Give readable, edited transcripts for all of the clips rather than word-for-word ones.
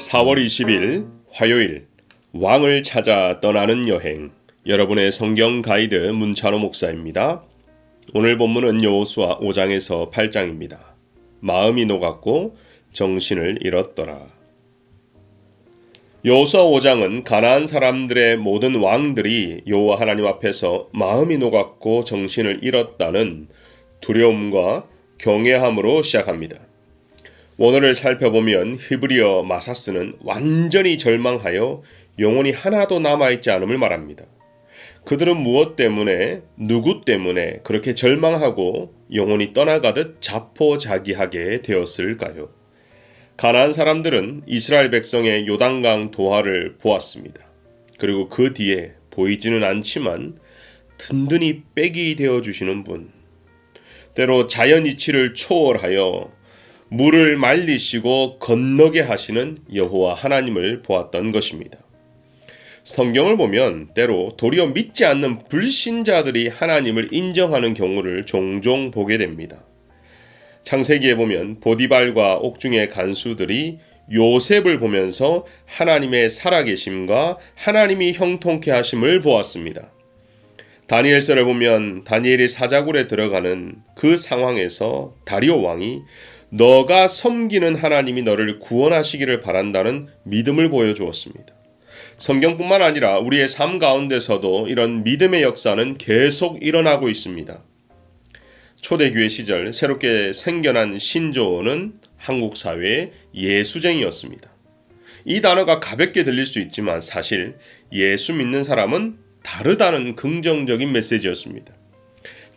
4월 20일 화요일 왕을 찾아 떠나는 여행. 여러분의 성경 가이드 문찬호 목사입니다. 오늘 본문은 여호수아 5장에서 8장입니다. 마음이 녹았고 정신을 잃었더라. 여호수아 5장은 가나안 사람들의 모든 왕들이 여호와 하나님 앞에서 마음이 녹았고 정신을 잃었다는 두려움과 경외함으로 시작합니다. 원어를 살펴보면 히브리어 마사스는 완전히 절망하여 영혼이 하나도 남아있지 않음을 말합니다. 그들은 무엇 때문에, 누구 때문에 그렇게 절망하고 영혼이 떠나가듯 자포자기하게 되었을까요? 가나안 사람들은 이스라엘 백성의 요단강 도하를 보았습니다. 그리고 그 뒤에 보이지는 않지만 든든히 백이 되어주시는 분, 때로 자연 이치를 초월하여 물을 말리시고 건너게 하시는 여호와 하나님을 보았던 것입니다. 성경을 보면 때로 도리어 믿지 않는 불신자들이 하나님을 인정하는 경우를 종종 보게 됩니다. 창세기에 보면 보디발과 옥중의 간수들이 요셉을 보면서 하나님의 살아계심과 하나님이 형통케 하심을 보았습니다. 다니엘서를 보면 다니엘이 사자굴에 들어가는 그 상황에서 다리오 왕이 너가 섬기는 하나님이 너를 구원하시기를 바란다는 믿음을 보여주었습니다. 성경뿐만 아니라 우리의 삶 가운데서도 이런 믿음의 역사는 계속 일어나고 있습니다. 초대교회 시절 새롭게 생겨난 신조어는 한국 사회의 예수쟁이였습니다. 이 단어가 가볍게 들릴 수 있지만 사실 예수 믿는 사람은 다르다는 긍정적인 메시지였습니다.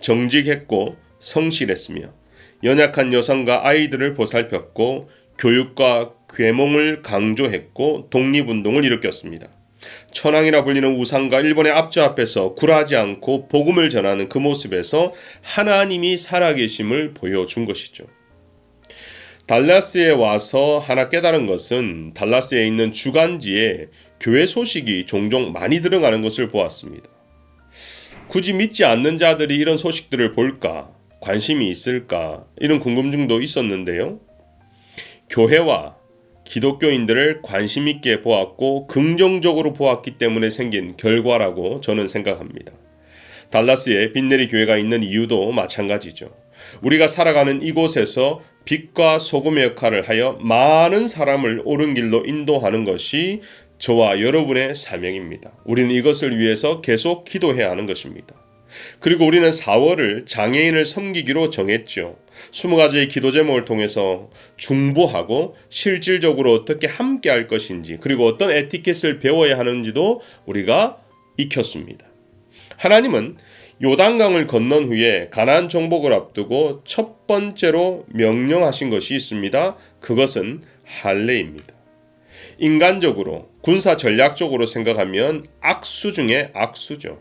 정직했고 성실했으며 연약한 여성과 아이들을 보살폈고 교육과 계몽을 강조했고 독립운동을 일으켰습니다. 천황이라 불리는 우상과 일본의 압조 앞에서 굴하지 않고 복음을 전하는 그 모습에서 하나님이 살아계심을 보여준 것이죠. 달라스에 와서 하나 깨달은 것은 달라스에 있는 주간지에 교회 소식이 종종 많이 들어가는 것을 보았습니다. 굳이 믿지 않는 자들이 이런 소식들을 볼까? 관심이 있을까? 이런 궁금증도 있었는데요. 교회와 기독교인들을 관심 있게 보았고 긍정적으로 보았기 때문에 생긴 결과라고 저는 생각합니다. 달라스에 빈네리 교회가 있는 이유도 마찬가지죠. 우리가 살아가는 이곳에서 빛과 소금의 역할을 하여 많은 사람을 옳은 길로 인도하는 것이 저와 여러분의 사명입니다. 우리는 이것을 위해서 계속 기도해야 하는 것입니다. 그리고 우리는 4월을 장애인을 섬기기로 정했죠. 20가지의 기도 제목을 통해서 중보하고 실질적으로 어떻게 함께 할 것인지 그리고 어떤 에티켓을 배워야 하는지도 우리가 익혔습니다. 하나님은 요단강을 건넌 후에 가나안 정복을 앞두고 첫 번째로 명령하신 것이 있습니다. 그것은 할례입니다. 인간적으로 군사 전략적으로 생각하면 악수 중에 악수죠.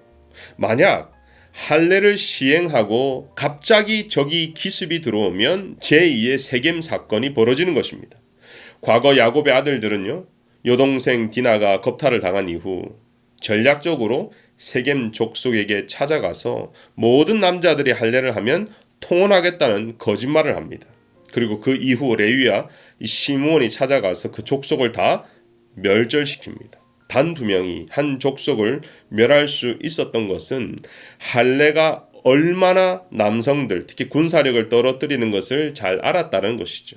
만약 할례를 시행하고 갑자기 적이 기습이 들어오면 제2의 세겜 사건이 벌어지는 것입니다. 과거 야곱의 아들들은요, 여동생 디나가 겁탈을 당한 이후 전략적으로 세겜 족속에게 찾아가서 모든 남자들이 할례를 하면 통혼하겠다는 거짓말을 합니다. 그리고 그 이후 레위와 시므온이 찾아가서 그 족속을 다 멸절시킵니다. 단 2명이 한 족속을 멸할 수 있었던 것은 할례가 얼마나 남성들, 특히 군사력을 떨어뜨리는 것을 잘 알았다는 것이죠.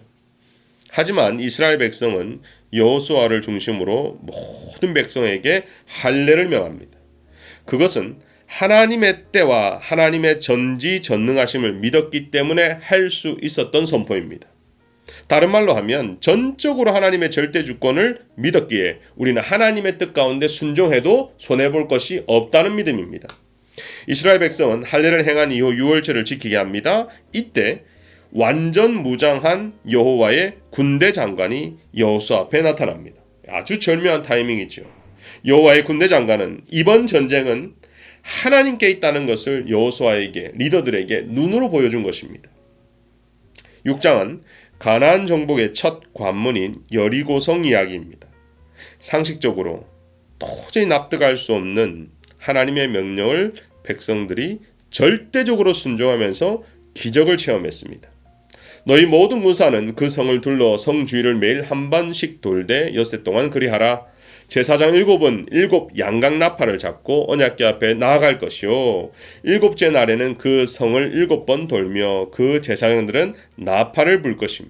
하지만 이스라엘 백성은 여호수아를 중심으로 모든 백성에게 할례를 명합니다. 그것은 하나님의 때와 하나님의 전지전능하심을 믿었기 때문에 할 수 있었던 선포입니다. 다른 말로 하면 전적으로 하나님의 절대 주권을 믿었기에 우리는 하나님의 뜻 가운데 순종해도 손해볼 것이 없다는 믿음입니다. 이스라엘 백성은 할례를 행한 이후 유월절을 지키게 합니다. 이때 완전 무장한 여호와의 군대 장관이 여호수아 앞에 나타납니다. 아주 절묘한 타이밍이죠. 여호와의 군대 장관은 이번 전쟁은 하나님께 있다는 것을 여호수아에게, 리더들에게 눈으로 보여준 것입니다. 6장은 가나안 정복의 첫 관문인 여리고성 이야기입니다. 상식적으로 도저히 납득할 수 없는 하나님의 명령을 백성들이 절대적으로 순종하면서 기적을 체험했습니다. 너희 모든 무사는 그 성을 둘러 성 주위를 매일 한 번씩 돌되 엿새 동안 그리하라. 제사장 7은 7 양각 나팔을 잡고 언약궤 앞에 나아갈 것이요 일곱째 날에는 그 성을 7번 돌며 그 제사장들은 나팔을 불 것이며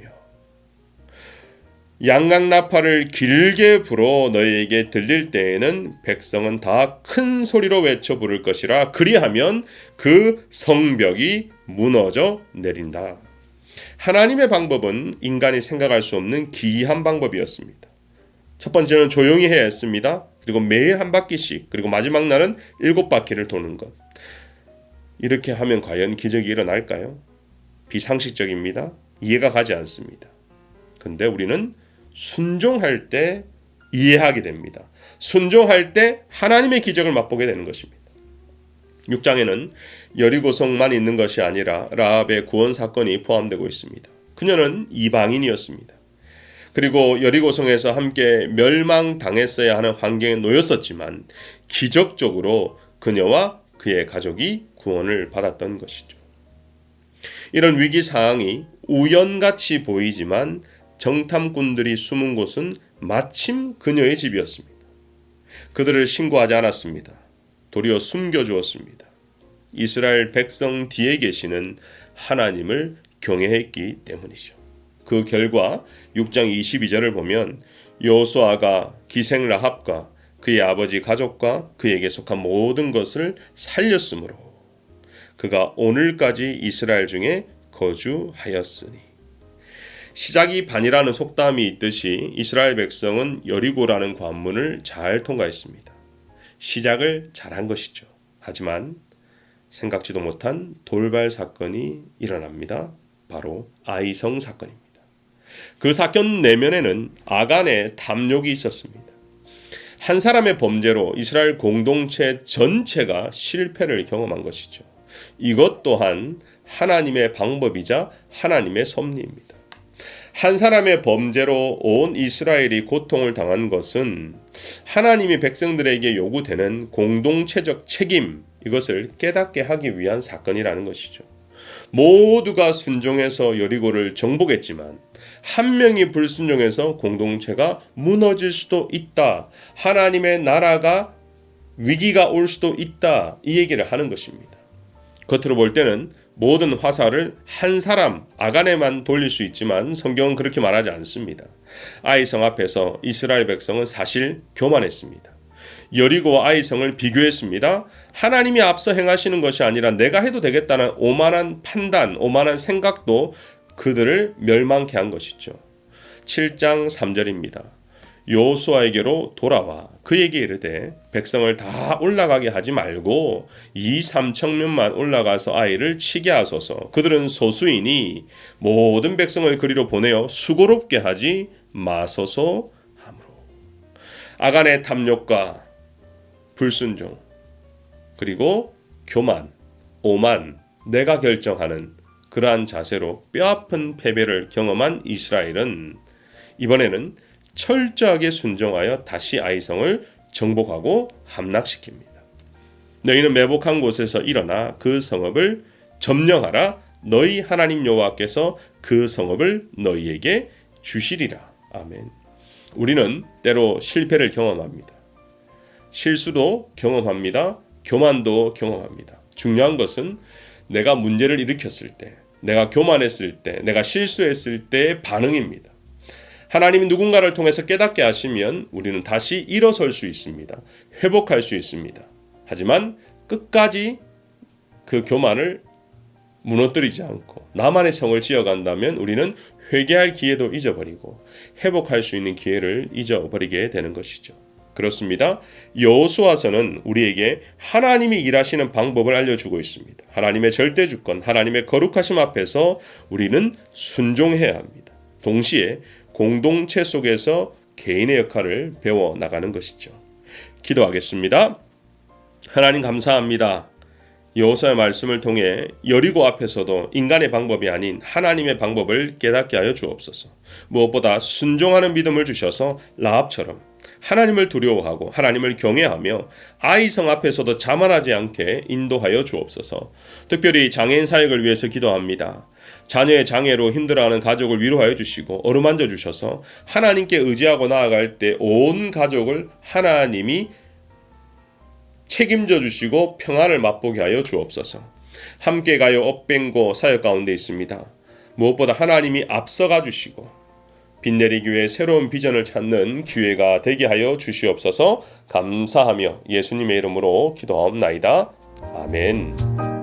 양각 나팔을 길게 불어 너희에게 들릴 때에는 백성은 다 큰 소리로 외쳐 부를 것이라. 그리하면 그 성벽이 무너져 내린다. 하나님의 방법은 인간이 생각할 수 없는 기이한 방법이었습니다. 첫 번째는 조용히 해야 했습니다. 그리고 매일 한 바퀴씩, 그리고 마지막 날은 7바퀴를 도는 것. 이렇게 하면 과연 기적이 일어날까요? 비상식적입니다. 이해가 가지 않습니다. 근데 우리는 순종할 때 이해하게 됩니다. 순종할 때 하나님의 기적을 맛보게 되는 것입니다. 6장에는 여리고성만 있는 것이 아니라 라합의 구원 사건이 포함되고 있습니다. 그녀는 이방인이었습니다. 그리고 여리고성에서 함께 멸망당했어야 하는 환경에 놓였었지만 기적적으로 그녀와 그의 가족이 구원을 받았던 것이죠. 이런 위기 상황이 우연같이 보이지만 정탐꾼들이 숨은 곳은 마침 그녀의 집이었습니다. 그들을 신고하지 않았습니다. 도리어 숨겨주었습니다. 이스라엘 백성 뒤에 계시는 하나님을 경외했기 때문이죠. 그 결과 6장 22절을 보면 여호수아가 기생 라합과 그의 아버지 가족과 그에게 속한 모든 것을 살렸으므로 그가 오늘까지 이스라엘 중에 거주하였으니. 시작이 반이라는 속담이 있듯이 이스라엘 백성은 여리고라는 관문을 잘 통과했습니다. 시작을 잘한 것이죠. 하지만 생각지도 못한 돌발 사건이 일어납니다. 바로 아이성 사건입니다. 그 사건 내면에는 아간의 탐욕이 있었습니다. 한 사람의 범죄로 이스라엘 공동체 전체가 실패를 경험한 것이죠. 이것 또한 하나님의 방법이자 하나님의 섭리입니다. 한 사람의 범죄로 온 이스라엘이 고통을 당한 것은 하나님이 백성들에게 요구되는 공동체적 책임, 이것을 깨닫게 하기 위한 사건이라는 것이죠. 모두가 순종해서 여리고를 정복했지만 한 명이 불순종해서 공동체가 무너질 수도 있다. 하나님의 나라가 위기가 올 수도 있다. 이 얘기를 하는 것입니다. 겉으로 볼 때는 모든 화살을 한 사람 아간에만 돌릴 수 있지만 성경은 그렇게 말하지 않습니다. 아이성 앞에서 이스라엘 백성은 사실 교만했습니다. 여리고와 아이성을 비교했습니다. 하나님이 앞서 행하시는 것이 아니라 내가 해도 되겠다는 오만한 판단, 오만한 생각도 그들을 멸망케 한 것이죠. 7장 3절입니다. 여호수아에게로 돌아와 그에게 이르되 백성을 다 올라가게 하지 말고 2-3청년만 올라가서 아이를 치게 하소서. 그들은 소수이니 모든 백성을 그리로 보내어 수고롭게 하지 마소서 하므로. 아간의 탐욕과 불순종, 그리고 교만, 오만, 내가 결정하는 그러한 자세로 뼈아픈 패배를 경험한 이스라엘은 이번에는 철저하게 순종하여 다시 아이성을 정복하고 함락시킵니다. 너희는 매복한 곳에서 일어나 그 성읍을 점령하라. 너희 하나님 여호와께서 그 성읍을 너희에게 주시리라. 아멘. 우리는 때로 실패를 경험합니다. 실수도 경험합니다. 교만도 경험합니다. 중요한 것은 내가 문제를 일으켰을 때, 내가 교만했을 때, 내가 실수했을 때의 반응입니다. 하나님이 누군가를 통해서 깨닫게 하시면 우리는 다시 일어설 수 있습니다. 회복할 수 있습니다. 하지만 끝까지 그 교만을 무너뜨리지 않고 나만의 성을 지어간다면 우리는 회개할 기회도 잊어버리고 회복할 수 있는 기회를 잊어버리게 되는 것이죠. 그렇습니다. 여호수아서는 우리에게 하나님이 일하시는 방법을 알려주고 있습니다. 하나님의 절대 주권, 하나님의 거룩하심 앞에서 우리는 순종해야 합니다. 동시에 공동체 속에서 개인의 역할을 배워나가는 것이죠. 기도하겠습니다. 하나님 감사합니다. 여호수아의 말씀을 통해 여리고 앞에서도 인간의 방법이 아닌 하나님의 방법을 깨닫게 하여 주옵소서. 무엇보다 순종하는 믿음을 주셔서 라합처럼 하나님을 두려워하고 하나님을 경외하며 아이성 앞에서도 자만하지 않게 인도하여 주옵소서. 특별히 장애인 사역을 위해서 기도합니다. 자녀의 장애로 힘들어하는 가족을 위로하여 주시고 어루만져 주셔서 하나님께 의지하고 나아갈 때 온 가족을 하나님이 책임져 주시고 평안을 맛보게 하여 주옵소서. 함께 가요 업뱅고 사역 가운데 있습니다. 무엇보다 하나님이 앞서가 주시고 빛내리기 위해 새로운 비전을 찾는 기회가 되게 하여 주시옵소서. 감사하며 예수님의 이름으로 기도하옵나이다. 아멘.